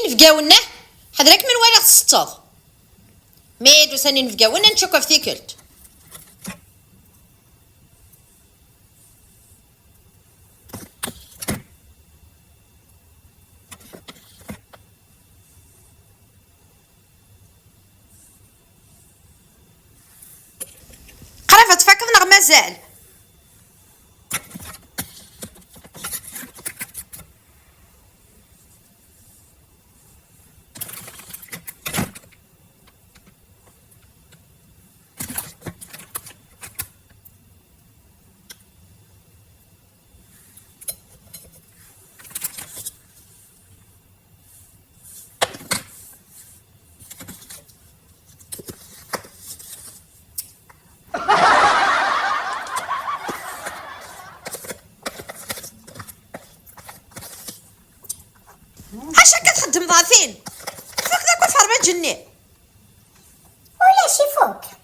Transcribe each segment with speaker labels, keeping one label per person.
Speaker 1: نفقاونا حضرك من وين تسطض ميدو ساني نفقاونا نشوكو في ثيكلت قرفة تفكر نغ مازال عشا كتخدم ضعفين فوق ذاك الفرمان جني
Speaker 2: ولا شي فوق.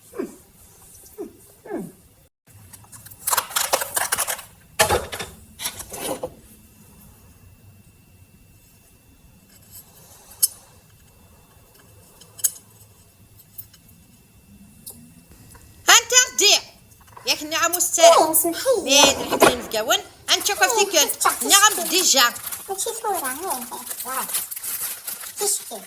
Speaker 1: انت ضيع ياك النعم والسلام
Speaker 2: ايه سمحيلي
Speaker 1: ميد الحين نفقاون انشوكو في ثيكلت نعم ديجا
Speaker 2: هادشي فورا. هيه هيه واعر تشكي.